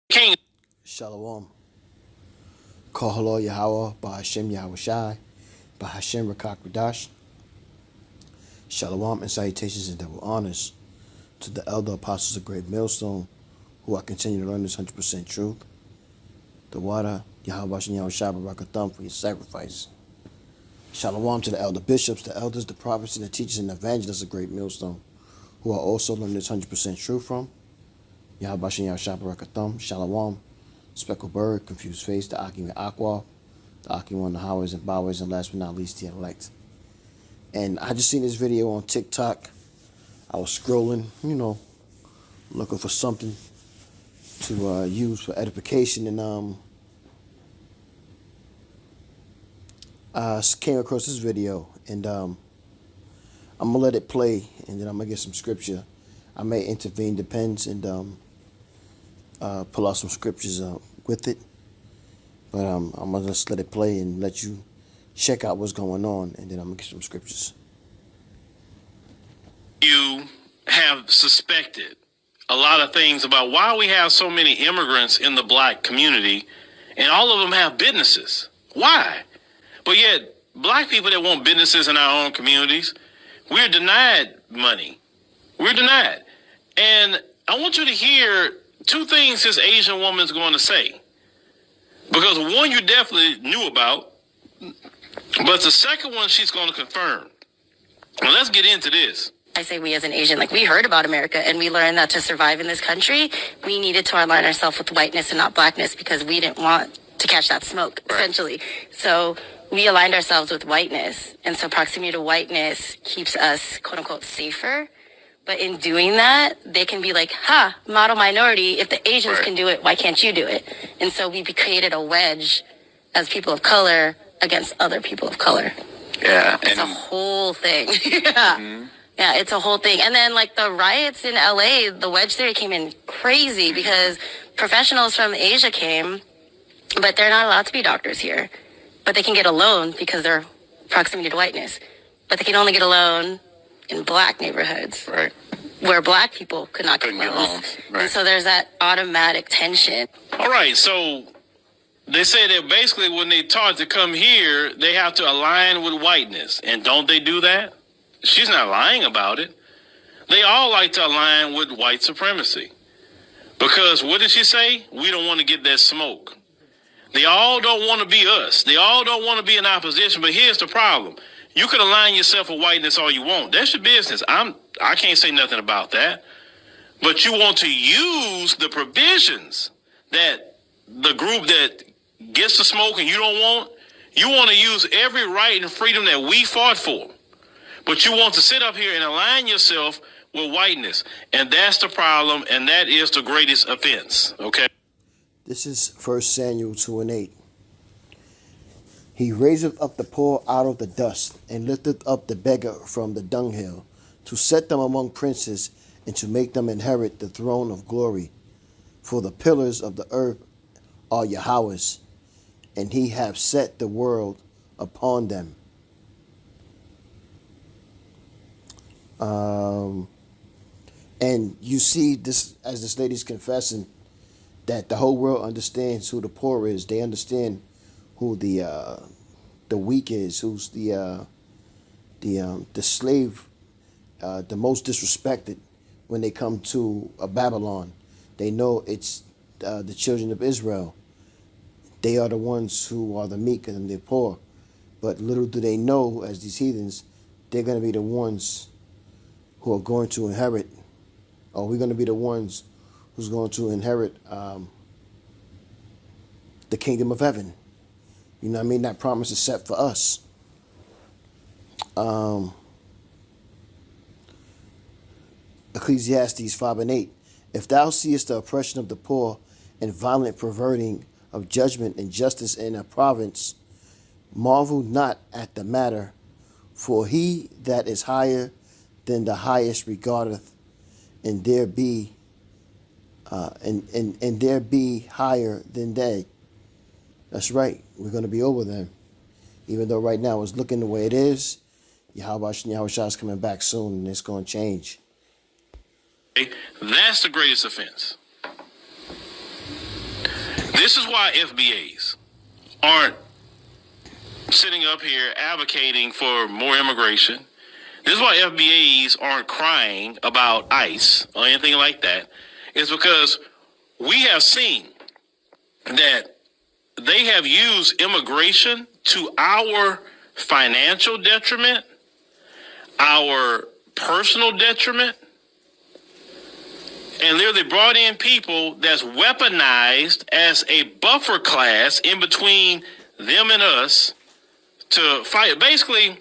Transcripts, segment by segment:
King. Shalom. Kahalo Yahweh, Bahashem Yahweh Shai, Bahashem Rakak Radash. Shalom and salutations and double honors to the elder apostles of Great Millstone, who I continue to learn this 100% truth. The water, Yahweh Bashem Yahweh Shai, Barakatham for your sacrifice. Shalom to the elder bishops, the elders, the prophets, and the teachers and evangelists of Great Millstone, who I also learn this 100% truth from. Yahweh Bashem Yahweh Shai, Barakatham. Shalom. Speckled bird, confused face, the Aki and Aqua, the Aki on the highways and byways, and last but not least, the elect. And I just seen this video on TikTok. I was scrolling, looking for something to use for edification, and I came across this video, and I'm gonna let it play, and then I'm gonna get some scripture. I may intervene, depends, and pull out some scriptures with it, but I'm gonna just let it play and let you check out what's going on, and then I'm gonna get some scriptures. You have suspected a lot of things about why we have so many immigrants in the black community, and all of them have businesses. Why? But yet, black people that want businesses in our own communities, we're denied money. We're denied. And I want you to hear two things this Asian woman is going to say. Because one you definitely knew about, but the second one she's going to confirm. Well, let's get into this. I say we as an Asian, we heard about America and we learned that to survive in this country, we needed to align ourselves with whiteness and not blackness because we didn't want to catch that smoke, essentially. So we aligned ourselves with whiteness. And so proximity to whiteness keeps us, quote unquote, safer. But in doing that, they can be like, model minority, if the Asians can do it, why can't you do it? And so we created a wedge as people of color against other people of color. Yeah. It's a whole thing. Yeah. Mm-hmm. Yeah, it's a whole thing. And then the riots in LA, the wedge theory came in crazy because professionals from Asia came, but they're not allowed to be doctors here. But they can get a loan because they're proximity to whiteness. But they can only get a loan in black neighborhoods. Right. Where black people could not get loans. Right. And so there's that automatic tension. All right, so they say that basically when they taught to come here, they have to align with whiteness. And don't they do that? She's not lying about it. They all like to align with white supremacy. Because what did she say? We don't want to get that smoke. They all don't want to be us. They all don't want to be in opposition. But here's the problem. You can align yourself with whiteness all you want. That's your business. I can't say nothing about that. But you want to use the provisions that the group that gets the smoke and you don't want. You want to use every right and freedom that we fought for. But you want to sit up here and align yourself with whiteness. And that's the problem, and that is the greatest offense, okay? This is 1 Samuel 2:8. He raiseth up the poor out of the dust, and lifteth up the beggar from the dunghill, to set them among princes, and to make them inherit the throne of glory. For the pillars of the earth are Yahweh's, and he hath set the world upon them. And you see this as this lady's confessing that the whole world understands who the poor is. They understand who the weak is, who's the slave, the most disrespected when they come to Babylon. They know it's the children of Israel. They are the ones who are the meek and the poor. But little do they know, as these heathens, they're going to be the ones who are going to inherit, or we're going to be the ones who's going to inherit the kingdom of heaven. You know what I mean? That promise is set for us. Ecclesiastes 5:8. If thou seest the oppression of the poor and violent perverting of judgment and justice in a province, marvel not at the matter, for he that is higher than the highest regardeth, and there be there be higher than they. That's right. We're going to be over them. Even though right now it's looking the way it is, Yahweh Shai is coming back soon, and it's going to change. That's the greatest offense. This is why FBAs aren't sitting up here advocating for more immigration. This is why FBAs aren't crying about ICE or anything like that. It's because we have seen that they have used immigration to our financial detriment, our personal detriment, and literally brought in people that's weaponized as a buffer class in between them and us to fight. Basically,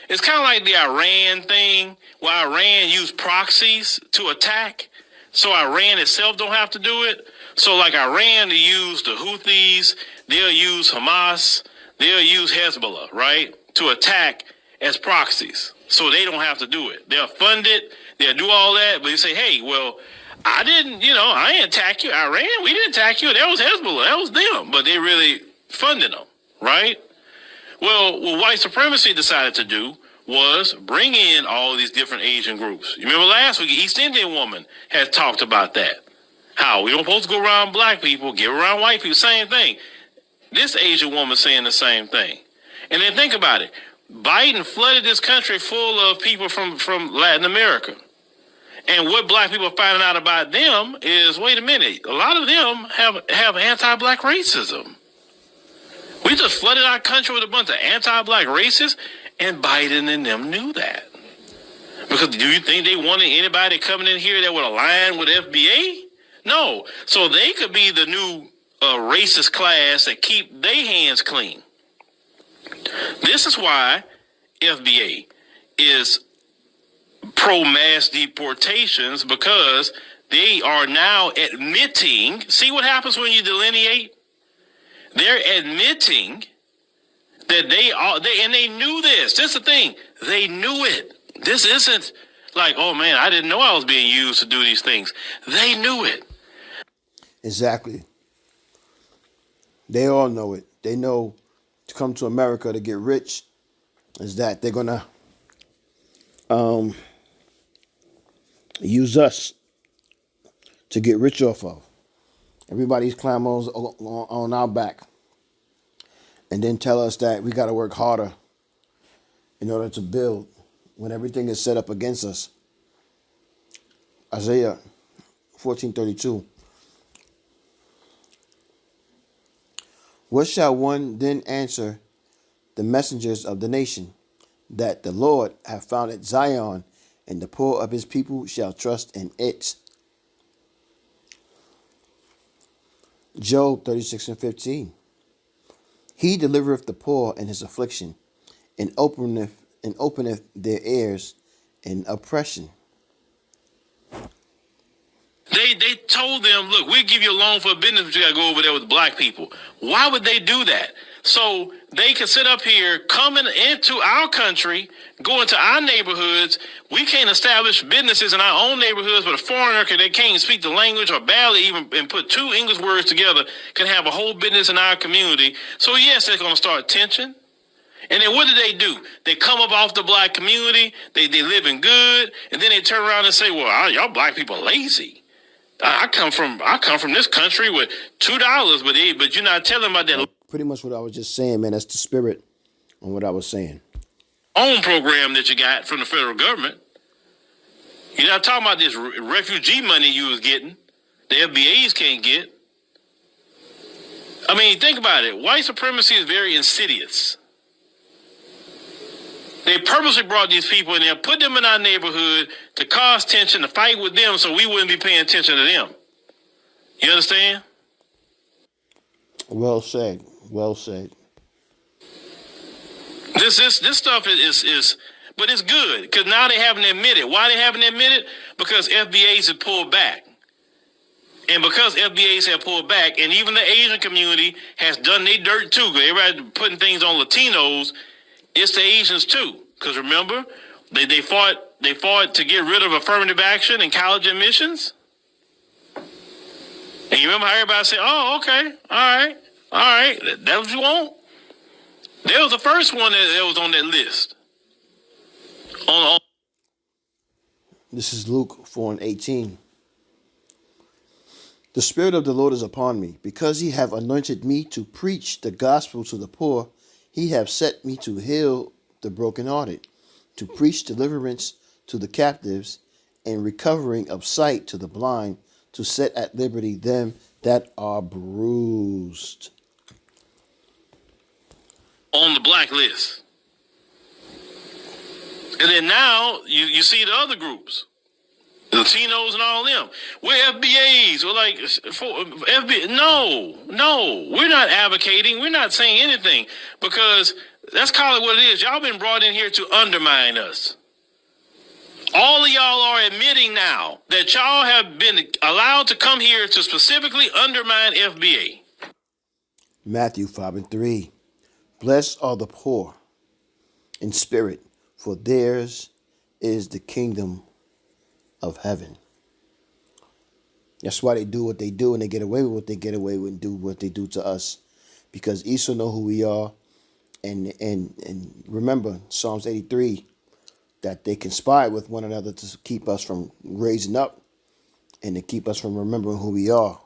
it's kind of like the Iran thing, where Iran used proxies to attack, so Iran itself don't have to do it. So like Iran, they use the Houthis, they'll use Hamas, they'll use Hezbollah, right, to attack as proxies, so they don't have to do it. They'll fund it, they'll do all that, but they say, hey, well, I didn't attack you, Iran. We didn't attack you. That was Hezbollah. That was them. But they really funded them, right? Well, what white supremacy decided to do was bring in all these different Asian groups. You remember last week, East Indian woman had talked about that. How we don't supposed to go around black people, get around white people. Same thing. This Asian woman saying the same thing. And then think about it. Biden flooded this country full of people from Latin America. And what black people are finding out about them is, wait a minute, a lot of them have anti-black racism. We just flooded our country with a bunch of anti-black racists, and Biden and them knew that. Because do you think they wanted anybody coming in here that would align with FBA? No. So they could be the new racist class that keep their hands clean. This is why FBA is pro-mass deportations, because they are now admitting, see what happens when you delineate? They're admitting that they knew this. This is the thing. They knew it. This isn't like, oh man, I didn't know I was being used to do these things. They knew it. Exactly. They all know it. They know to come to America to get rich is that they're gonna use us to get rich off of. Everybody's climbing on our back, and then tell us that we got to work harder in order to build when everything is set up against us. Isaiah 14:32. What shall one then answer the messengers of the nation? That the Lord hath founded Zion, and the poor of his people shall trust in it. Job 36:15. He delivereth the poor in his affliction, and openeth their ears in oppression. They told them, look, we'll give you a loan for a business, but you got to go over there with black people. Why would they do that? So they can sit up here, coming into our country, go into our neighborhoods. We can't establish businesses in our own neighborhoods, but a foreigner that can't speak the language or barely even and put two English words together can have a whole business in our community. So yes, they're going to start tension. And then what do? They come up off the black community. They live in good, and then they turn around and say, well, y'all black people are lazy. I come from this country with $2, but you're not telling about that. Pretty much what I was just saying, man. That's the spirit on what I was saying. Own program that you got from the federal government. You're not talking about this refugee money you was getting. The FBAs can't get. I mean, think about it. White supremacy is very insidious. They purposely brought these people in there, put them in our neighborhood to cause tension, to fight with them so we wouldn't be paying attention to them. You understand? Well said. Well said. This stuff is but it's good because now they haven't admitted. Why they haven't admitted? Because FBAs have pulled back. And because FBAs have pulled back, and even the Asian community has done their dirt too, because everybody putting things on Latinos, it's the Asians too. Because remember, they fought to get rid of affirmative action and college admissions. And you remember how everybody said, oh, okay, all right, that's what you want? They was the first one that was on that list. This is Luke 4:18. The Spirit of the Lord is upon me, because he have anointed me to preach the gospel to the poor. He have set me to heal the brokenhearted, to preach deliverance to the captives, and recovering of sight to the blind, to set at liberty them that are bruised. On the blacklist. And then now you see the other groups. The Latinos and all them. We're FBAs. We're like, FBA. No. We're not advocating. We're not saying anything. Because let's call it what it is. Y'all been brought in here to undermine us. All of y'all are admitting now that y'all have been allowed to come here to specifically undermine FBA. Matthew 5:3. Blessed are the poor in spirit, for theirs is the kingdom of heaven. That's why they do what they do, and they get away with what they get away with and do what they do to us. Because Esau know who we are. And remember, Psalms 83, that they conspired with one another to keep us from raising up and to keep us from remembering who we are.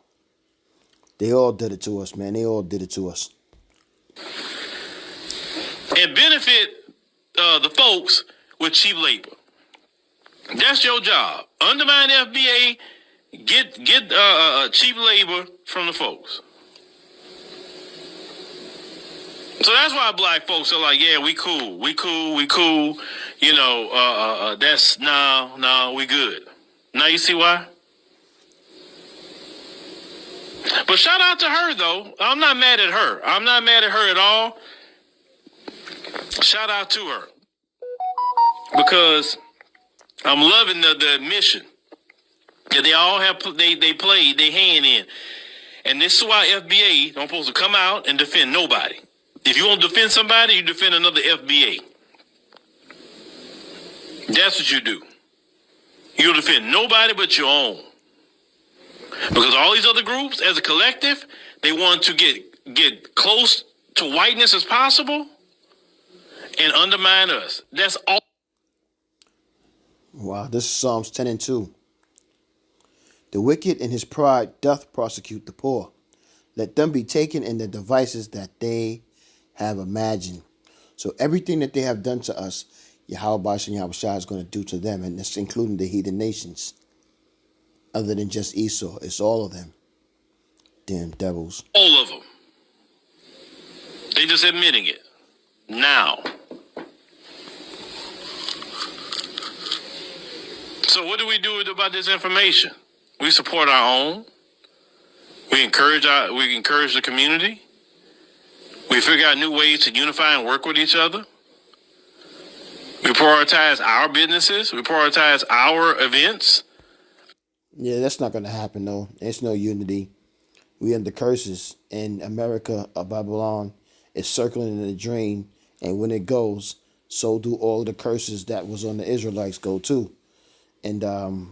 They all did it to us, man. They all did it to us. And benefit the folks with cheap labor. That's your job. Undermine FBA, get cheap labor from the folks. So that's why black folks are like, yeah, we cool. You know, that's no, we good. Now you see why? But shout out to her, though. I'm not mad at her. I'm not mad at her at all. Shout out to her. Because I'm loving the admission that they all have, they played their hand in. And this is why FBA don't supposed to come out and defend nobody. If you want to defend somebody, you defend another FBA. That's what you do. You don't defend nobody but your own. Because all these other groups, as a collective, they want to get close to whiteness as possible and undermine us. That's all. Wow, this is Psalms 10:2. The wicked in his pride doth prosecute the poor. Let them be taken in the devices that they have imagined. So everything that they have done to us, Yahweh and Yahweh is going to do to them, and that's including the heathen nations. Other than just Esau, it's all of them. Damn devils. All of them. They just admitting it. Now. So what do we do about this information? We support our own. We encourage the community. We figure out new ways to unify and work with each other. We prioritize our businesses. We prioritize our events. Yeah, that's not going to happen, though. There's no unity. We under curses. And America, Babylon, is circling in the drain. And when it goes, so do all of the curses that was on the Israelites go too. And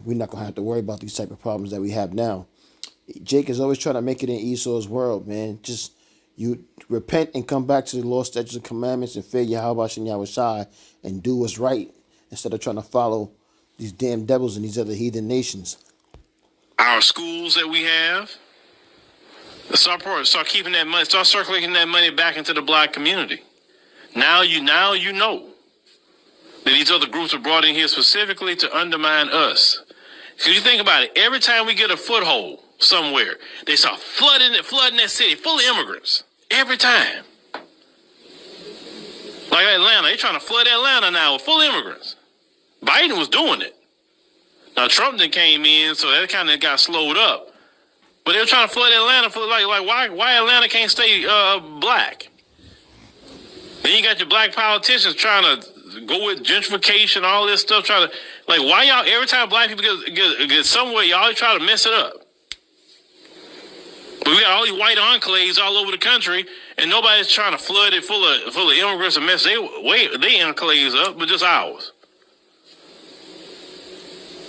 we're not going to have to worry about these type of problems that we have now. Jake is always trying to make it in Esau's world, man. Just you repent and come back to the law, statutes, and commandments and fear Yahweh and Yahweh and do what's right instead of trying to follow these damn devils and these other heathen nations. Our schools that we have, start keeping that money, start circulating that money back into the black community. Now you know that these other groups are brought in here specifically to undermine us. Because you think about it, every time we get a foothold somewhere, they start flooding that city full of immigrants. Every time. Like Atlanta, they're trying to flood Atlanta now with full of immigrants. Biden was doing it. Now Trump then came in, so that kind of got slowed up. But they were trying to flood Atlanta for like why Atlanta can't stay black? Then you got your black politicians trying to go with gentrification, all this stuff, trying to why y'all every time black people get somewhere, y'all always try to mess it up. But we got all these white enclaves all over the country, and nobody's trying to flood it full of immigrants and mess they enclaves up, but just ours.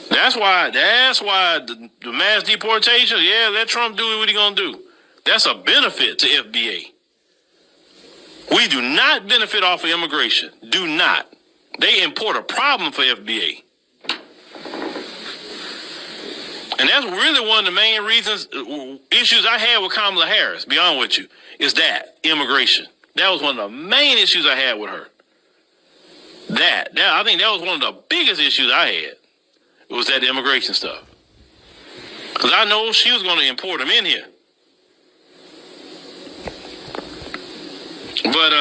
That's why the mass deportation, yeah, let Trump do what he gonna do. That's a benefit to FBA. We do not benefit off of immigration. Do not. They import a problem for FBA. And that's really one of the main reasons, issues I had with Kamala Harris, be honest with you, is that immigration. That was one of the main issues I had with her. I think that was one of the biggest issues I had. It was that immigration stuff. Because I know she was going to import them in here. But,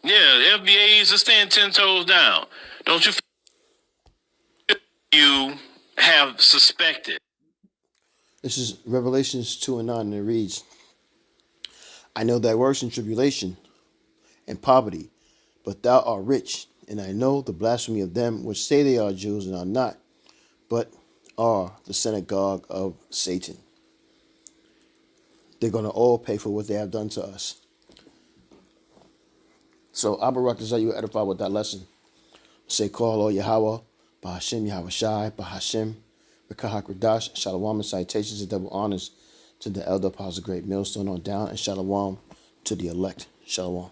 yeah, the FBA is to stand 10 toes down. Don't you feel you have suspected? This is Revelations 2 and 9, and it reads, I know thy works in tribulation and poverty, but thou art rich, and I know the blasphemy of them which say they are Jews and are not, but are the synagogue of Satan. They're going to all pay for what they have done to us. So, Abarak, is how you edify with that lesson. Say, call all Yahweh, Bahashim, Yahweh Shai, Bahashim, Rekahak Radash, Shalom, and citations and double honors to the elder apostle, great millstone on down, and Shalom to the elect. Shalom.